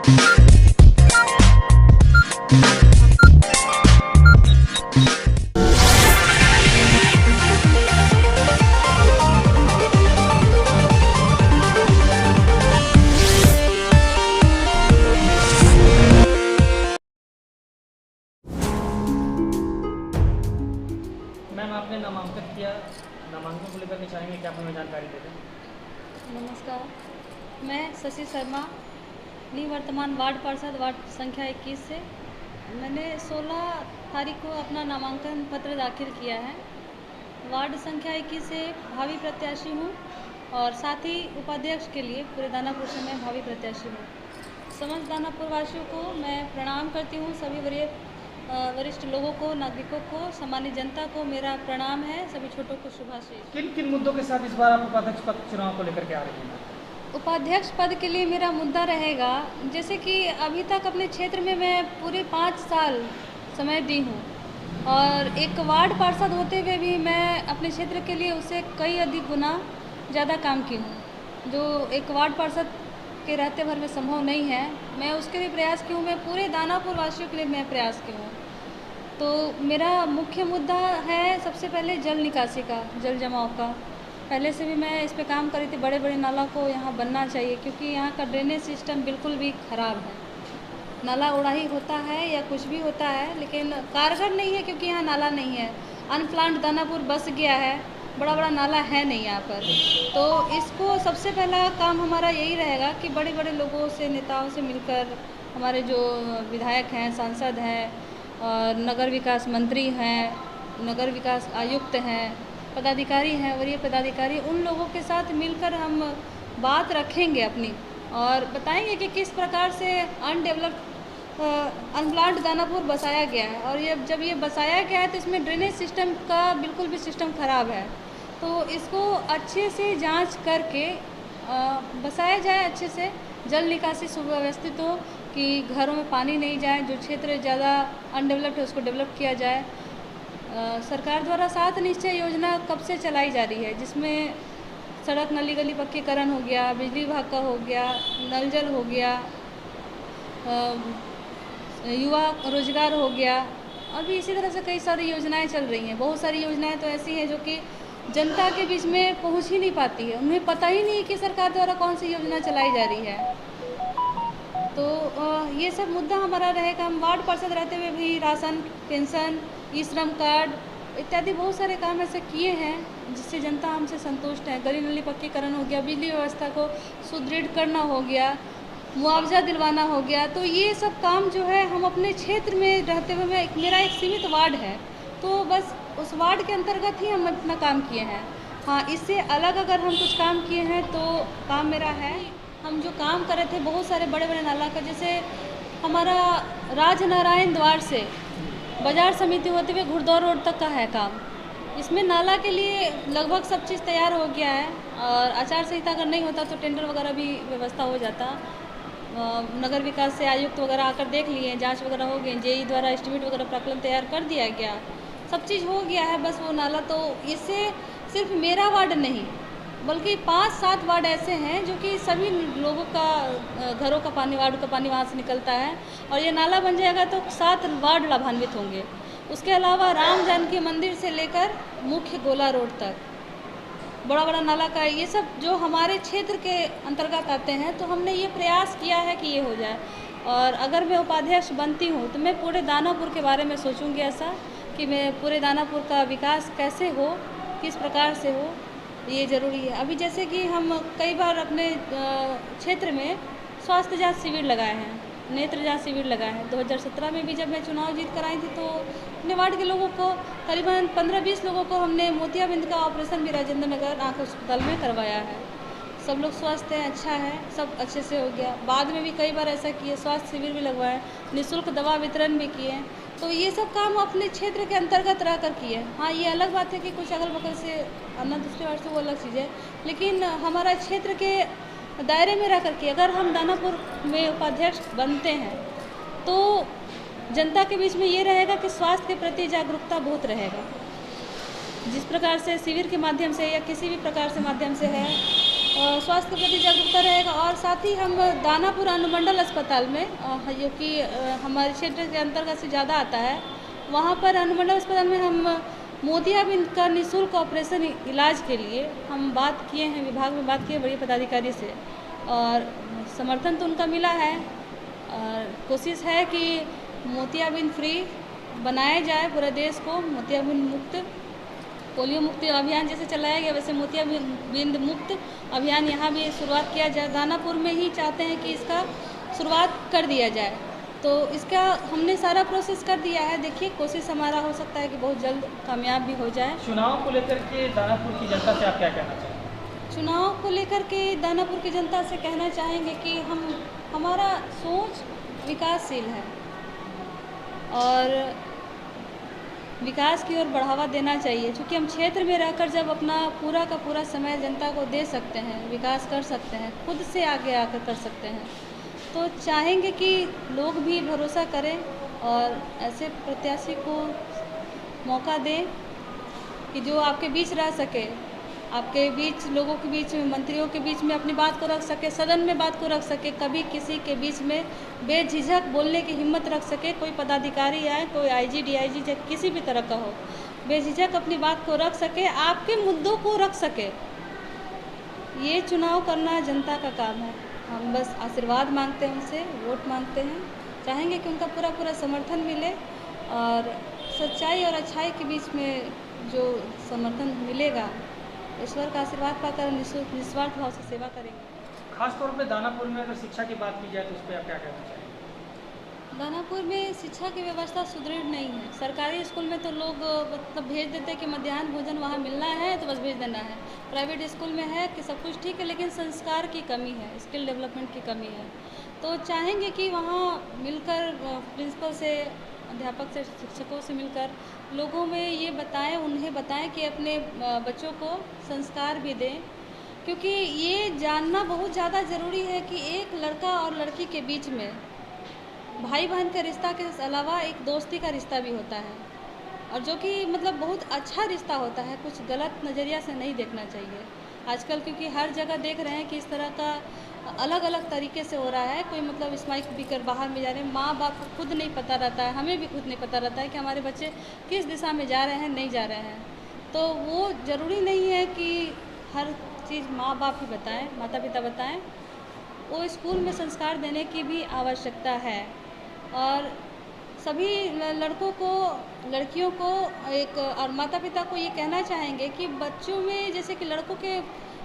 Ma'am आपने नामांकन किया, नामांकन को लेकर के चाहेंगे कि आप हमें जानकारी दे दें। नमस्कार, मैं शशि शर्मा निवर्तमान वार्ड पार्षद वार्ड संख्या 21 से मैंने 16 तारीख को अपना नामांकन पत्र दाखिल किया है। वार्ड संख्या 21 से भावी प्रत्याशी हूँ और साथ ही उपाध्यक्ष के लिए पूरे दानापुर से मैं भावी प्रत्याशी हूँ। समस्त दानापुर वासियों को मैं प्रणाम करती हूँ। सभी वरिष्ठ लोगों को, नागरिकों को, सामान्य जनता को मेरा प्रणाम है। सभी छोटों को शुभाशीष। किन किन मुद्दों के साथ इस बार आप उपाध्यक्ष पद चुनाव को लेकर के आ रही हैं? उपाध्यक्ष पद के लिए मेरा मुद्दा रहेगा, जैसे कि अभी तक अपने क्षेत्र में मैं पूरे 5 साल समय दी हूँ और एक वार्ड पार्षद होते हुए भी मैं अपने क्षेत्र के लिए उससे कई अधिक गुना ज़्यादा काम की हूँ, जो एक वार्ड पार्षद के रहते भर में संभव नहीं है। मैं उसके लिए प्रयास की हूँ, मैं पूरे दानापुर वासियों के लिए मैं प्रयास की हूँ। तो मेरा मुख्य मुद्दा है सबसे पहले जल निकासी का, जल जमाव का। पहले से भी मैं इस पे काम कर रही थी। बड़े बड़े नाला को यहाँ बनना चाहिए, क्योंकि यहाँ का ड्रेनेज सिस्टम बिल्कुल भी ख़राब है। नाला उड़ाही होता है या कुछ भी होता है, लेकिन कारगर नहीं है, क्योंकि यहाँ नाला नहीं है। अनप्लान्ड दानापुर बस गया है, बड़ा बड़ा नाला है नहीं यहाँ पर। तो इसको सबसे पहला काम हमारा यही रहेगा कि बड़े बड़े लोगों से, नेताओं से मिलकर, हमारे जो विधायक हैं, सांसद हैं और नगर विकास मंत्री हैं, नगर विकास आयुक्त हैं, पदाधिकारी हैं, वरीय पदाधिकारी, उन लोगों के साथ मिलकर हम बात रखेंगे अपनी और बताएंगे कि किस प्रकार से अनप्लान्ड दानापुर बसाया गया है। और ये जब ये बसाया गया है तो इसमें ड्रेनेज सिस्टम का बिल्कुल भी सिस्टम ख़राब है। तो इसको अच्छे से जांच करके बसाया जाए, अच्छे से जल निकासी सुव्यवस्थित हो कि घरों में पानी नहीं जाए। जो क्षेत्र ज़्यादा अनडेवलप्ड है उसको डेवलप किया जाए। सरकार द्वारा 7 निश्चय योजना कब से चलाई जा रही है, जिसमें सड़क नली गली पक्कीकरण हो गया, बिजली विभाग का हो गया, नल जल हो गया, युवा रोजगार हो गया, और भी इसी तरह से कई सारी योजनाएं चल रही हैं। बहुत सारी योजनाएं तो ऐसी हैं जो कि जनता के बीच में पहुंच ही नहीं पाती है, उन्हें पता ही नहीं कि सरकार द्वारा कौन सी योजना चलाई जा रही है। तो ये सब मुद्दा हमारा रहेगा। हम वार्ड पार्षद रहते हुए भी राशन, पेंशन, ई श्रम कार्ड इत्यादि बहुत सारे काम ऐसे किए हैं जिससे जनता हमसे संतुष्ट है। गली नली पक्कीकरण हो गया, बिजली व्यवस्था को सुदृढ़ करना हो गया, मुआवजा दिलवाना हो गया। तो ये सब काम जो है हम अपने क्षेत्र में रहते हुए, मेरा एक सीमित वार्ड है, तो बस उस वार्ड के अंतर्गत ही हम अपना काम किए हैं। हाँ, इससे अलग अगर हम कुछ काम किए हैं तो काम मेरा है, हम जो काम कर रहे थे बहुत सारे बड़े बड़े नाला का, जैसे हमारा राजनारायण द्वार से बाजार समिति होते हुए घुड़दौर रोड तक का है काम। इसमें नाला के लिए लगभग सब चीज़ तैयार हो गया है और आचार संहिता अगर नहीं होता तो टेंडर वगैरह भी व्यवस्था हो जाता। नगर विकास से आयुक्त वगैरह आकर देख लिए, जांच वगैरह हो गई, जेई द्वारा एस्टीमेट वगैरह प्राक्कलन तैयार कर दिया गया, सब चीज़ हो गया है। बस वो नाला, तो इससे सिर्फ मेरा वार्ड नहीं बल्कि 5-7 वार्ड ऐसे हैं जो कि सभी लोगों का घरों का पानी, वार्ड का पानी वहाँ से निकलता है और ये नाला बन जाएगा तो 7 वार्ड लाभान्वित होंगे। उसके अलावा राम जानकी मंदिर से लेकर मुख्य गोला रोड तक बड़ा बड़ा नाला का, ये सब जो हमारे क्षेत्र के अंतर्गत आते हैं, तो हमने ये प्रयास किया है कि ये हो जाए। और अगर मैं उपाध्यक्ष बनती हूँ तो मैं पूरे दानापुर के बारे में सोचूंगी, ऐसा कि मैं पूरे दानापुर का विकास कैसे हो, किस प्रकार से हो, ये ज़रूरी है। अभी जैसे कि हम कई बार अपने क्षेत्र में स्वास्थ्य जांच शिविर लगाए हैं, नेत्र जांच शिविर लगाए हैं। 2017 में भी जब मैं चुनाव जीत कर आई थी तो अपने वार्ड के लोगों को, करीबन 15-20 लोगों को हमने मोतियाबिंद का ऑपरेशन भी राजेंद्र नगर आँख अस्पताल में करवाया है। सब लोग स्वस्थ हैं, अच्छा है, सब अच्छे से हो गया। बाद में भी कई बार ऐसा किए, स्वास्थ्य शिविर भी लगवाए, निःशुल्क दवा वितरण भी किए। तो ये सब काम अपने क्षेत्र के अंतर्गत रह कर किए। हाँ, ये अलग बात है कि कुछ अगल बगल से आना, दूसरे वार्ड से, वो अलग चीज़ है, लेकिन हमारा क्षेत्र के दायरे में रह कर के अगर हम दानापुर में उपाध्यक्ष बनते हैं तो जनता के बीच में ये रहेगा कि स्वास्थ्य के प्रति जागरूकता बहुत रहेगा। जिस प्रकार से शिविर के माध्यम से या किसी भी प्रकार से माध्यम से है, स्वास्थ्य के प्रति जागरूकता रहेगा। और साथ ही हम दानापुर अनुमंडल अस्पताल में जो कि हमारे क्षेत्र के अंतर्गत से ज़्यादा आता है, वहाँ पर अनुमंडल अस्पताल में हम मोतियाबिंद का निःशुल्क ऑपरेशन इलाज के लिए हम बात किए हैं, विभाग में बात किए बड़े पदाधिकारी से, और समर्थन तो उनका मिला है। और कोशिश है कि मोतियाबिंद फ्री बनाया जाए पूरे देश को, मोतियाबिंद मुक्त, पोलियो मुक्त अभियान जैसे चलाया गया वैसे मोतियाबिंद मुक्त अभियान यहाँ भी शुरुआत किया जाए। दानापुर में ही चाहते हैं कि इसका शुरुआत कर दिया जाए, तो इसका हमने सारा प्रोसेस कर दिया है। देखिए, कोशिश हमारा हो सकता है कि बहुत जल्द कामयाब भी हो जाए। चुनाव को लेकर के दानापुर की जनता से आप क्या कहना चाहेंगे? चुनाव को लेकर के दानापुर की जनता से कहना चाहेंगे कि हमारा सोच विकासशील है और विकास की ओर बढ़ावा देना चाहिए, क्योंकि हम क्षेत्र में रहकर जब अपना पूरा का पूरा समय जनता को दे सकते हैं, विकास कर सकते हैं, खुद से आगे आकर कर सकते हैं, तो चाहेंगे कि लोग भी भरोसा करें और ऐसे प्रत्याशी को मौका दें कि जो आपके बीच रह सके, आपके बीच, लोगों के बीच में, मंत्रियों के बीच में अपनी बात को रख सके, सदन में बात को रख सके, कभी किसी के बीच में बेझिझक बोलने की हिम्मत रख सके। कोई पदाधिकारी आए, कोई आईजी, डीआईजी, किसी भी तरह का हो, बेझिझक अपनी बात को रख सके, आपके मुद्दों को रख सके। ये चुनाव करना जनता का काम है। हम बस आशीर्वाद मांगते हैं उनसे, वोट मांगते हैं, चाहेंगे कि उनका पूरा पूरा समर्थन मिले और सच्चाई और अच्छाई के बीच में जो समर्थन मिलेगा, ईश्वर का आशीर्वाद पाकर निस्वार्थ भाव से सेवा करेंगे। खासतौर पे दानापुर में अगर शिक्षा की बात की जाए तो उस पर आप क्या कहना चाहेंगे? दानापुर में शिक्षा की व्यवस्था सुदृढ़ नहीं है। सरकारी स्कूल में तो लोग मतलब भेज देते हैं कि मध्याह्न भोजन वहाँ मिलना है तो बस भेज देना है। प्राइवेट स्कूल में है कि सब कुछ ठीक है, लेकिन संस्कार की कमी है, स्किल डेवलपमेंट की कमी है। तो चाहेंगे कि वहाँ मिलकर प्रिंसिपल से, अध्यापक से, शिक्षकों से मिलकर लोगों में ये बताएं, उन्हें बताएं कि अपने बच्चों को संस्कार भी दें, क्योंकि ये जानना बहुत ज़्यादा ज़रूरी है कि एक लड़का और लड़की के बीच में भाई बहन का रिश्ता के अलावा एक दोस्ती का रिश्ता भी होता है, और जो कि मतलब बहुत अच्छा रिश्ता होता है। कुछ गलत नज़रिया से नहीं देखना चाहिए आजकल, क्योंकि हर जगह देख रहे हैं कि इस तरह का अलग अलग तरीके से हो रहा है। कोई मतलब स्माइक पीकर बाहर में जा रहे हैं, माँ बाप को खुद नहीं पता रहता है, हमें भी खुद नहीं पता रहता है कि हमारे बच्चे किस दिशा में जा रहे हैं, नहीं जा रहे हैं। तो वो ज़रूरी नहीं है कि हर चीज़ माँ बाप ही बताएं, माता पिता बताएं, वो स्कूल में संस्कार देने की भी आवश्यकता है। और सभी लड़कों को, लड़कियों को एक, और माता पिता को ये कहना चाहेंगे कि बच्चों में जैसे कि लड़कों के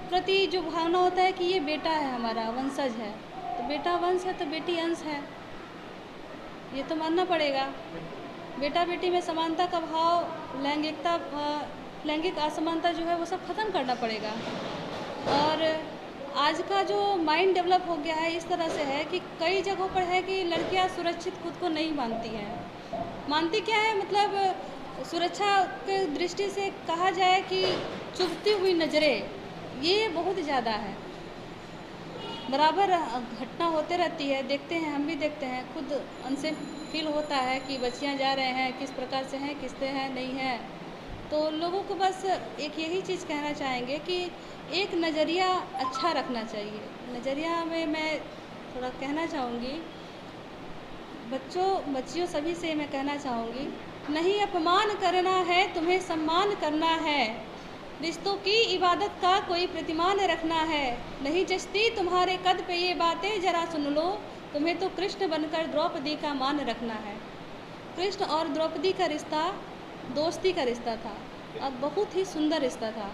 प्रति जो भावना होता है कि ये बेटा है, हमारा वंशज है, तो बेटा वंश है तो बेटी अंश है, ये तो मानना पड़ेगा। बेटा बेटी में समानता का भाव, लैंगिक असमानता जो है वो सब खत्म करना पड़ेगा। और आज का जो माइंड डेवलप हो गया है इस तरह से है कि कई जगहों पर है कि लड़कियां सुरक्षित खुद को नहीं मानती हैं। मानती क्या है, मतलब सुरक्षा के दृष्टि से कहा जाए कि चुभती हुई नज़रें, ये बहुत ज़्यादा है। बराबर घटना होते रहती है, देखते हैं, हम भी देखते हैं, खुद अनसेफ फील होता है कि बच्चियां जा रहे हैं, किस प्रकार से हैं, किससे हैं, नहीं है। तो लोगों को बस एक यही चीज़ कहना चाहेंगे कि एक नज़रिया अच्छा रखना चाहिए। नज़रिया में मैं थोड़ा कहना चाहूँगी, बच्चियों सभी से मैं कहना चाहूँगी, नहीं अपमान करना है, तुम्हें सम्मान करना है, रिश्तों की इबादत का कोई प्रतिमान रखना है, नहीं जचती तुम्हारे कद पे ये बातें, जरा सुन लो, तुम्हें तो कृष्ण बनकर द्रौपदी का मान रखना है। कृष्ण और द्रौपदी का रिश्ता दोस्ती का रिश्ता था और बहुत ही सुंदर रिश्ता था,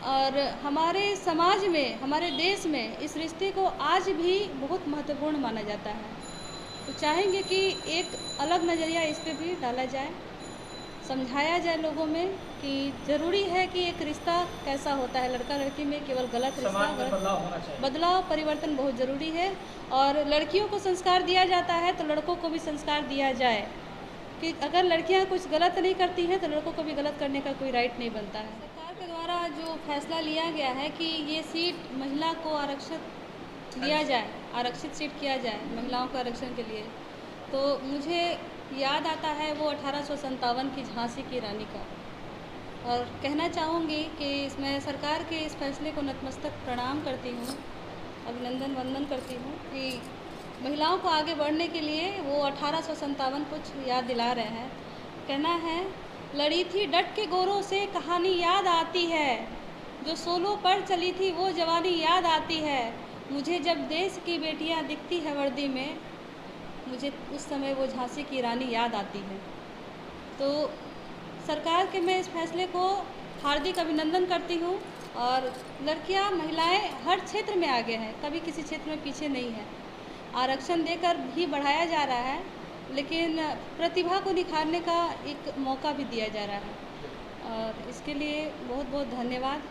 और हमारे समाज में, हमारे देश में इस रिश्ते को आज भी बहुत महत्वपूर्ण माना जाता है। तो चाहेंगे कि एक अलग नज़रिया इस पर भी डाला जाए, समझाया जाए लोगों में कि ज़रूरी है कि एक रिश्ता कैसा होता है, लड़का लड़की में केवल गलत रिश्ता, बदलाव, परिवर्तन बहुत ज़रूरी है। और लड़कियों को संस्कार दिया जाता है तो लड़कों को भी संस्कार दिया जाए कि अगर लड़कियां कुछ गलत नहीं करती हैं तो लड़कों को भी गलत करने का कोई राइट नहीं बनता है। सरकार के द्वारा जो फैसला लिया गया है कि ये सीट महिला को आरक्षित दिया जाए, आरक्षित सीट किया जाए महिलाओं को आरक्षण के लिए, तो मुझे याद आता है वो 1857 की झांसी की रानी का, और कहना चाहूँगी कि इसमें सरकार के इस फैसले को नतमस्तक प्रणाम करती हूँ, अभिनंदन वंदन करती हूँ कि महिलाओं को आगे बढ़ने के लिए वो 1857 कुछ याद दिला रहे हैं। कहना है, लड़ी थी डट के गोरों से कहानी याद आती है, जो सोलों पर चली थी वो जवानी याद आती है, मुझे जब देश की बेटियां दिखती है वर्दी में, मुझे उस समय वो झांसी की रानी याद आती है। तो सरकार के मैं इस फैसले को हार्दिक अभिनंदन करती हूँ और लड़कियाँ महिलाएं हर क्षेत्र में आगे हैं, कभी किसी क्षेत्र में पीछे नहीं है। आरक्षण देकर भी बढ़ाया जा रहा है, लेकिन प्रतिभा को निखारने का एक मौका भी दिया जा रहा है और इसके लिए बहुत बहुत धन्यवाद।